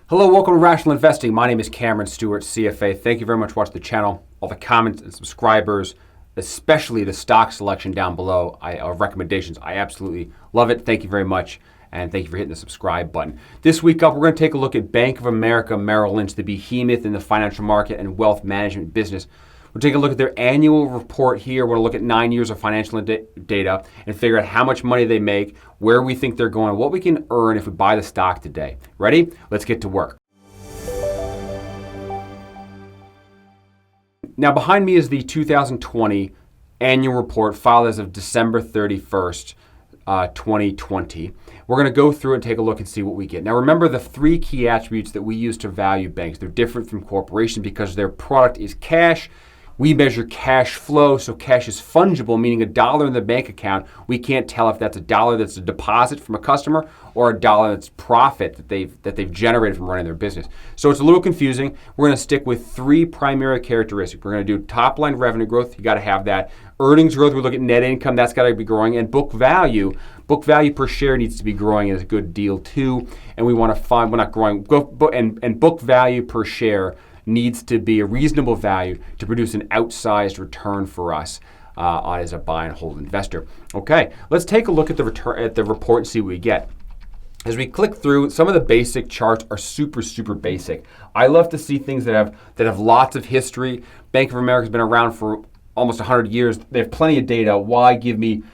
Hello, welcome to Rational Investing. My name is Cameron Stewart, CFA. Thank you very much for watching the channel. All the comments and subscribers, especially the stock selection down below, recommendations. I absolutely love it. Thank you very much. And thank you for hitting the subscribe button. This week up, we're going to take a look at Bank of America Merrill Lynch, the behemoth in the financial market and wealth management business. We'll take a look at their annual report here. We're going to look at 9 years of financial data and figure out how much money they make, where we think they're going, what we can earn if we buy the stock today. Ready? Let's get to work. Now, behind me is the 2020 annual report filed as of December 31st, 2020. We're going to go through and take a look and see what we get. Now, remember the three key attributes that we use to value banks. They're different from corporations because their product is cash. We measure cash flow, so cash is fungible, meaning a dollar in the bank account, we can't tell if that's a dollar that's a deposit from a customer or a dollar that's profit that they've generated from running their business. So it's a little confusing. We're going to stick with three primary characteristics. We're going to do top line revenue growth, you got to have that. Earnings growth, we look at net income, that's got to be growing, and book value per share needs to be growing is a good deal too. And we want to find, we're not growing, and book value per share needs to be a reasonable value to produce an outsized return for us as a buy and hold investor. Okay, let's take a look at the report and see what we get. As we click through, some of the basic charts are super basic. I love to see things that have lots of history. Bank of America has been around for almost 100 years. They have plenty of data. Why give me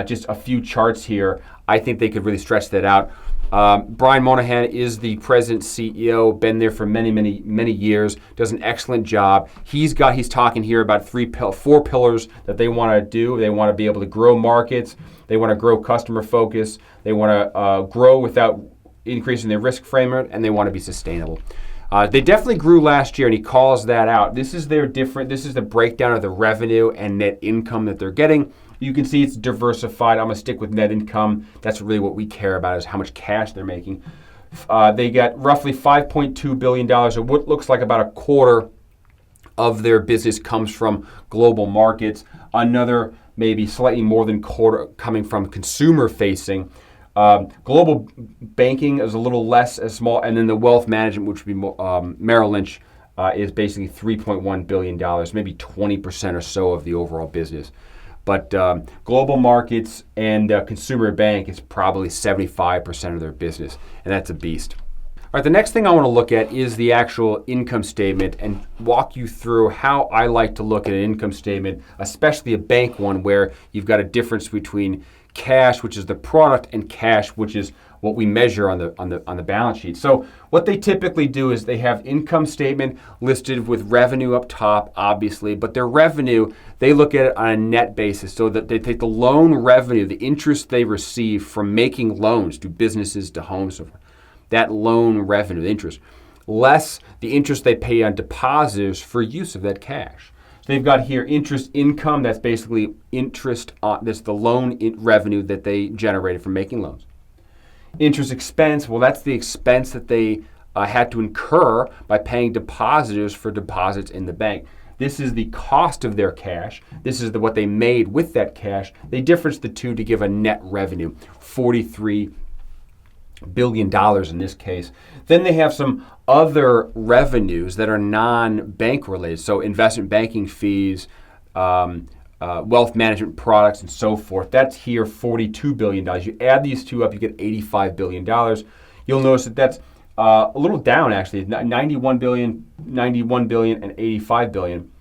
just a few charts here? I think they could really stretch that out. Brian Moynihan is the president CEO, been there for many years, does an excellent job. He's talking here about four pillars that they want to do. They want to be able to grow markets. They want to grow customer focus. They want to grow without increasing their risk framework, and they want to be sustainable. They definitely grew last year, and he calls that out. This is the breakdown of the revenue and net income that they're getting. You can see it's diversified. I'm going to stick with net income. That's really what we care about, is how much cash they're making. They get roughly $5.2 billion, or what looks like about a quarter of their business comes from global markets. Another maybe slightly more than quarter coming from consumer facing. Global banking is a little less as small, and then the wealth management, which would be Merrill Lynch, is basically $3.1 billion, maybe 20% or so of the overall business. But global markets and consumer bank is probably 75% of their business, and that's a beast. All right, the next thing I want to look at is the actual income statement and walk you through how I like to look at an income statement, especially a bank one where you've got a difference between cash, which is the product, and cash, which is what we measure on the balance sheet. So what they typically do is they have income statement listed with revenue up top, obviously, but their revenue, they look at it on a net basis, so that they take the loan revenue, the interest they receive from making loans to businesses, to homes, so forth, that loan revenue, the interest, less the interest they pay on depositors for use of that cash. They've got here interest income, that's basically interest on, that's the loan revenue that they generated from making loans. Interest expense, well, that's the expense that they had to incur by paying depositors for deposits in the bank. This is the cost of their cash. This is what they made with that cash. They difference the two to give a net revenue, $43 billion in this case. Then they have some other revenues that are non-bank related, so investment banking fees, wealth management products, and so forth. That's here $42 billion. You add these two up, you get $85 billion. You'll notice that that's a little down, actually, 91 billion, and 85 billion.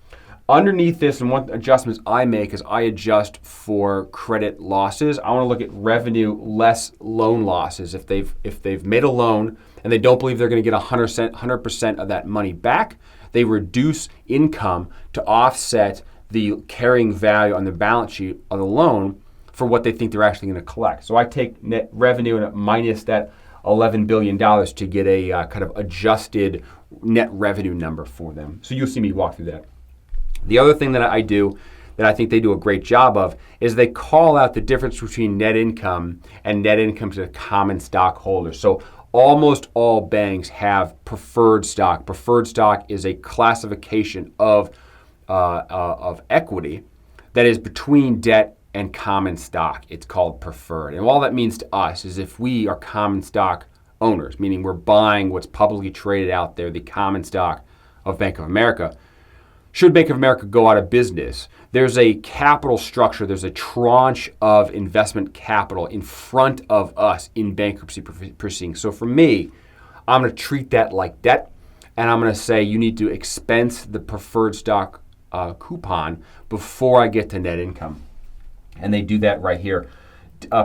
Underneath this, and what adjustments I make is I adjust for credit losses. I want to look at revenue less loan losses. If they've made a loan and they don't believe they're going to get 100% of that money back, they reduce income to offset the carrying value on the balance sheet of the loan for what they think they're actually going to collect. So I take net revenue and minus that $11 billion to get a kind of adjusted net revenue number for them. So you'll see me walk through that. The other thing that I do that I think they do a great job of is they call out the difference between net income and net income to common stockholders. So almost all banks have preferred stock. Preferred stock is a classification of equity that is between debt and common stock. It's called preferred. And all that means to us is if we are common stock owners, meaning we're buying what's publicly traded out there, the common stock of Bank of America. Should Bank of America go out of business, there's a capital structure, there's a tranche of investment capital in front of us in bankruptcy proceedings. So for me, I'm going to treat that like debt, and I'm going to say you need to expense the preferred stock coupon before I get to net income. And they do that right here.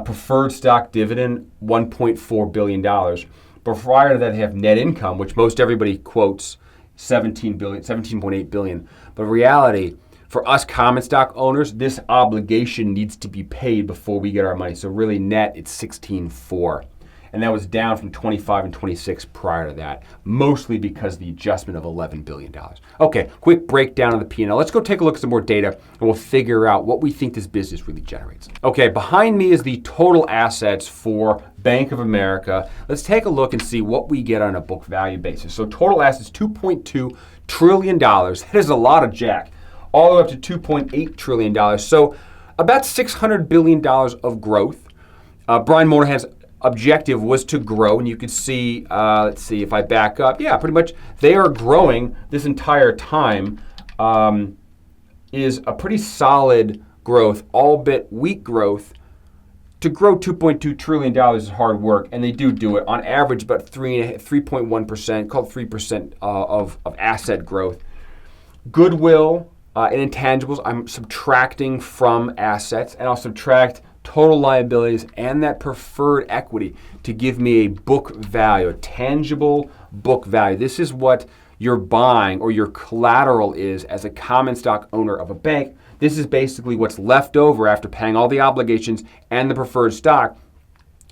Preferred stock dividend, $1.4 billion. But prior to that, they have net income, which most everybody quotes, $17.8 billion. But in reality, for us common stock owners, this obligation needs to be paid before we get our money. So really net, it's $16.4. And that was down from 25 and 26 prior to that, mostly because of the adjustment of $11 billion. Okay, quick breakdown of the P&L. Let's go take a look at some more data, and we'll figure out what we think this business really generates. Okay, behind me is the total assets for Bank of America. Let's take a look and see what we get on a book value basis. So total assets, $2.2 trillion. That is a lot of jack, all the way up to $2.8 trillion. So about $600 billion of growth. Brian Moynihan's objective was to grow, and you could see, let's see if I back up. Yeah, pretty much they are growing this entire time. Is a pretty solid growth, albeit weak growth. To grow $2.2 trillion is hard work, and they do it on average about 3.1%, called 3% of asset growth. Goodwill and intangibles, I'm subtracting from assets, and I'll subtract total liabilities and that preferred equity to give me a book value, a tangible book value. This is what you're buying or your collateral is as a common stock owner of a bank. This is basically what's left over after paying all the obligations and the preferred stock.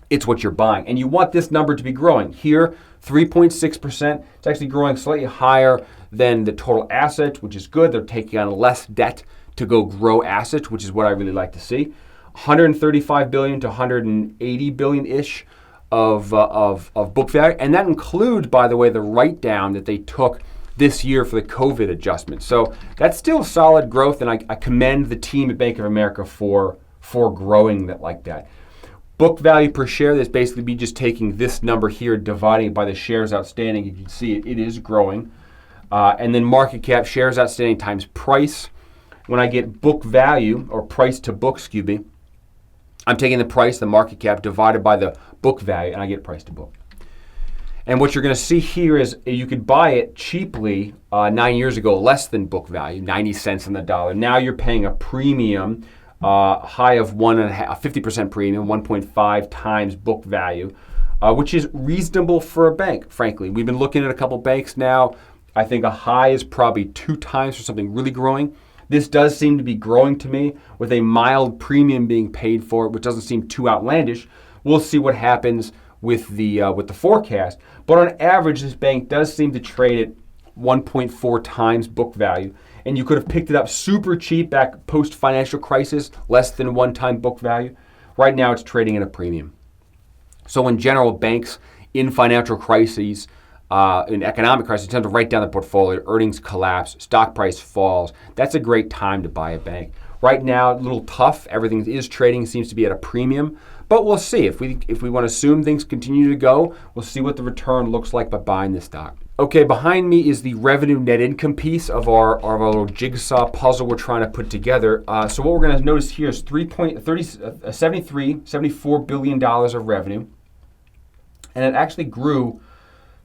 It's what you're buying. And you want this number to be growing. Here, 3.6%. It's actually growing slightly higher than the total assets, which is good. They're taking on less debt to go grow assets, which is what I really like to see. 135 billion to 180 billion-ish of book value. And that includes, by the way, the write-down that they took this year for the COVID adjustment. So that's still solid growth, and I commend the team at Bank of America for growing that like that. Book value per share, that's basically me just taking this number here, dividing it by the shares outstanding. You can see it is growing. And then market cap, shares outstanding times price. When I get book value, or price to book, excuse me, I'm taking the price, the market cap, divided by the book value, and I get price to book. And what you're going to see here is you could buy it cheaply 9 years ago, less than book value, 90 cents on the dollar. Now you're paying a premium, high of 50% premium, 1.5 times book value, which is reasonable for a bank, frankly. We've been looking at a couple banks now. I think a high is probably 2 times for something really growing. This does seem to be growing to me with a mild premium being paid for it, which doesn't seem too outlandish. We'll see what happens with the forecast. But on average, this bank does seem to trade at 1.4 times book value. And you could have picked it up super cheap back post-financial crisis, less than 1 time book value. Right now, it's trading at a premium. So in general, banks in financial crises, in economic crisis, tend to write down the portfolio, earnings collapse, stock price falls. That's a great time to buy a bank. Right now, a little tough. Everything is trading, seems to be at a premium. But we'll see. If we want to assume things continue to go, we'll see what the return looks like by buying this stock. Okay, behind me is the revenue net income piece of our little jigsaw puzzle we're trying to put together. So what we're going to notice here is $74 billion of revenue. And it actually grew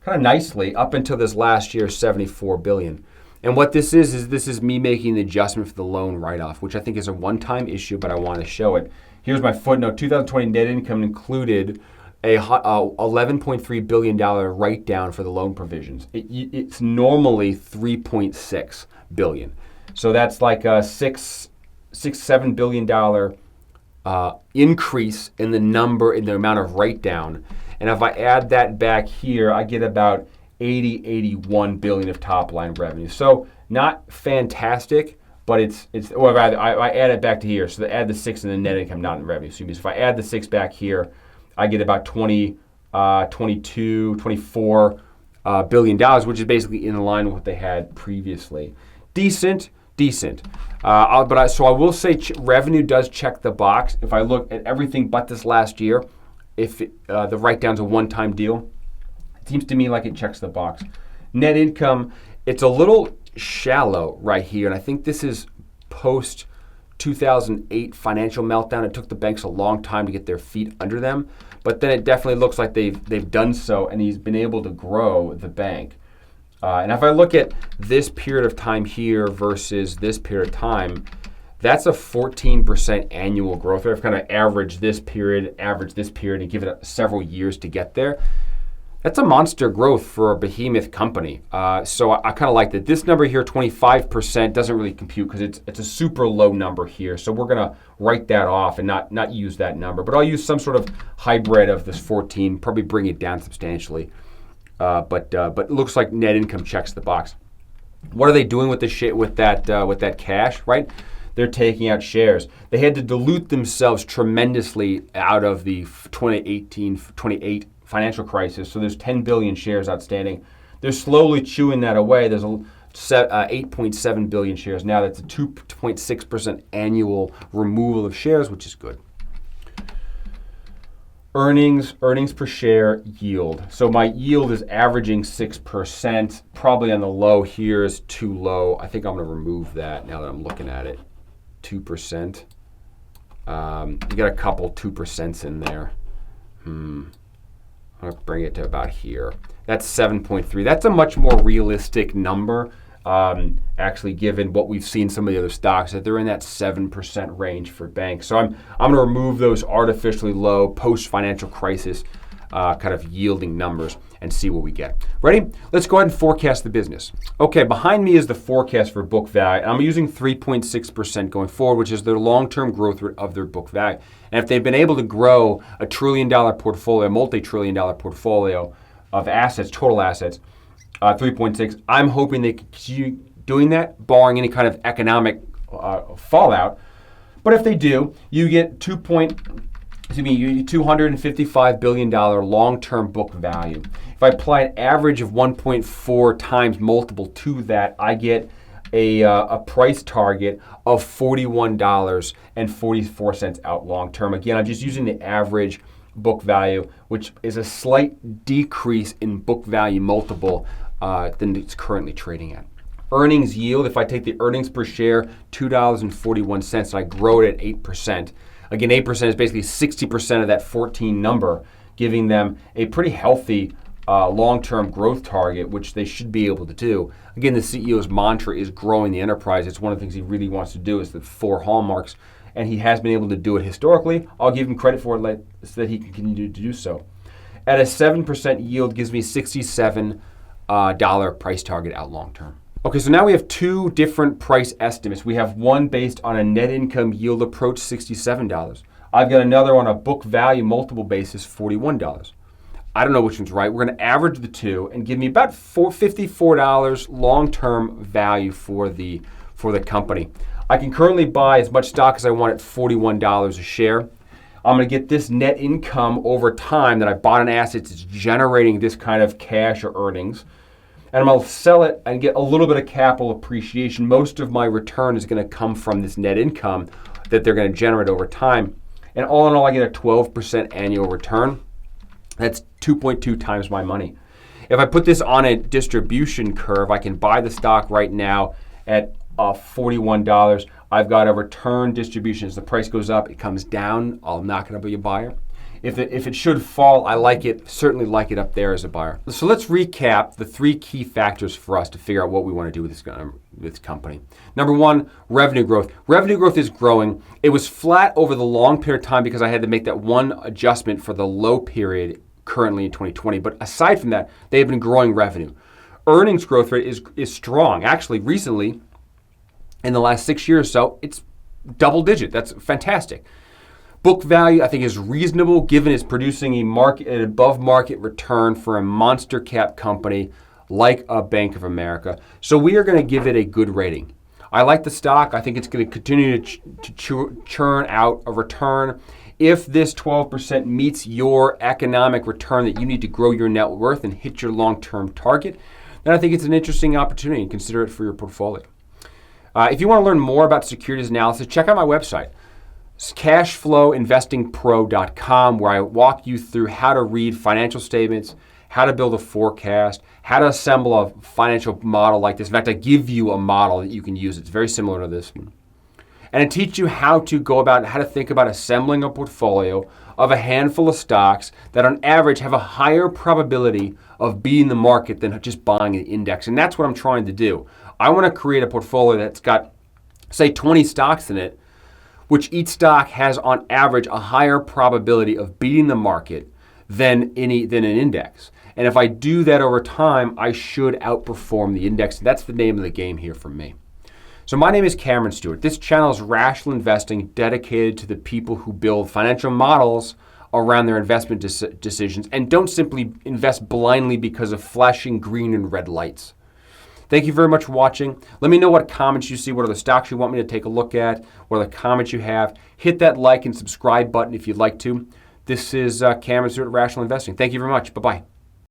kind of nicely up until this last year, $74 billion. And what this is me making the adjustment for the loan write-off, which I think is a one-time issue, but I want to show it. Here's my footnote. 2020 net income included a $11.3 billion write-down for the loan provisions. It's normally $3.6 billion. So that's like a $7 billion increase in the amount of write-down. And if I add that back here, I get about 81 billion of top line revenue. So not fantastic, but or rather, I add it back to here. So add the 6 in the net income, not in revenue. So if I add the 6 back here, I get about 24 billion dollars, which is basically in line with what they had previously. Decent. So I will say revenue does check the box. If I look at everything but this last year, if the write-down's a one-time deal, It seems to me like it checks the box. Net income, it's a little shallow right here, and I think this is post 2008 financial meltdown. It took the banks a long time to get their feet under them, but then it definitely looks like they've done so, and he's been able to grow the bank. And if I look at this period of time here versus this period of time, that's a 14% annual growth rate. I've kind of averaged this period, and give it several years to get there. That's a monster growth for a behemoth company. So I kind of like that. This number here, 25%, doesn't really compute because it's a super low number here. So we're going to write that off and not use that number. But I'll use some sort of hybrid of this 14, probably bring it down substantially. But it looks like net income checks the box. What are they doing with that cash, right? They're taking out shares. They had to dilute themselves tremendously out of the 2008 financial crisis. So there's 10 billion shares outstanding. They're slowly chewing that away. There's 8.7 billion shares now. That's a 2.6% annual removal of shares, which is good. Earnings per share yield. So my yield is averaging 6%. Probably on the low here is too low. I think I'm going to remove that now that I'm looking at it. 2%. You got a couple 2% in there. I'll bring it to about here. That's 7.3. That's a much more realistic number, actually, given what we've seen some of the other stocks, that they're in that 7% range for banks. So I'm going to remove those artificially low post-financial crisis kind of yielding numbers and see what we get. Ready? Let's go ahead and forecast the business. Okay, behind me is the forecast for book value. I'm using 3.6% going forward, which is their long-term growth rate of their book value. And if they've been able to grow a $1 trillion portfolio, multi-trillion-dollar portfolio of assets, total assets, 3.6, I'm hoping they continue doing that, barring any kind of economic fallout. But if they do, you get $255 billion long-term book value. If I apply an average of 1.4 times multiple to that, I get a price target of $41.44 out long-term. Again, I'm just using the average book value, which is a slight decrease in book value multiple than it's currently trading at. Earnings yield, if I take the earnings per share, $2.41, and I grow it at 8%. Again, 8% is basically 60% of that 14 number, giving them a pretty healthy long-term growth target, which they should be able to do. Again, the CEO's mantra is growing the enterprise. It's one of the things he really wants to do, is the 4 hallmarks, and he has been able to do it historically. I'll give him credit for it so that he can continue to do so. At a 7% yield, gives me $67 price target out long-term. Okay, so now we have 2 different price estimates. We have one based on a net income yield approach, $67. I've got another on a book value multiple basis, $41. I don't know which one's right. We're going to average the 2 and give me about $54 long-term value for the company. I can currently buy as much stock as I want at $41 a share. I'm going to get this net income over time that I bought in assets. It's generating this kind of cash or earnings. And I'm going to sell it and get a little bit of capital appreciation. Most of my return is going to come from this net income that they're going to generate over time. And all in all, I get a 12% annual return. That's 2.2 times my money. If I put this on a distribution curve, I can buy the stock right now at $41. I've got a return distribution. As the price goes up, it comes down. I'm not going to be a buyer. If it should fall, I like it, certainly like it up there as a buyer. So let's recap the 3 key factors for us to figure out what we want to do with this company. Number 1, revenue growth. Revenue growth is growing. It was flat over the long period of time because I had to make that one adjustment for the low period currently in 2020. But aside from that, they've been growing revenue. Earnings growth rate is strong. Actually, recently, in the last 6 years or so, it's double digit. That's fantastic. Book value, I think, is reasonable given it's producing an above market return for a monster cap company like a Bank of America. So we are going to give it a good rating. I like the stock. I think it's going to continue to churn out a return. If this 12% meets your economic return that you need to grow your net worth and hit your long-term target, then I think it's an interesting opportunity and consider it for your portfolio. If you want to learn more about securities analysis, check out my website. It's cashflowinvestingpro.com, where I walk you through how to read financial statements, how to build a forecast, how to assemble a financial model like this. In fact, I give you a model that you can use. It's very similar to this one. And I teach you how to think about assembling a portfolio of a handful of stocks that on average have a higher probability of beating the market than just buying an index. And that's what I'm trying to do. I want to create a portfolio that's got, say, 20 stocks in it, which each stock has on average a higher probability of beating the market than an index. And if I do that over time, I should outperform the index. That's the name of the game here for me. So my name is Cameron Stewart. This channel is rational investing dedicated to the people who build financial models around their investment decisions and don't simply invest blindly because of flashing green and red lights. Thank you very much for watching. Let me know what comments you see, what are the stocks you want me to take a look at, what are the comments you have. Hit that like and subscribe button if you'd like to. This is Cameron Stewart, Rational Investing. Thank you very much. Bye-bye.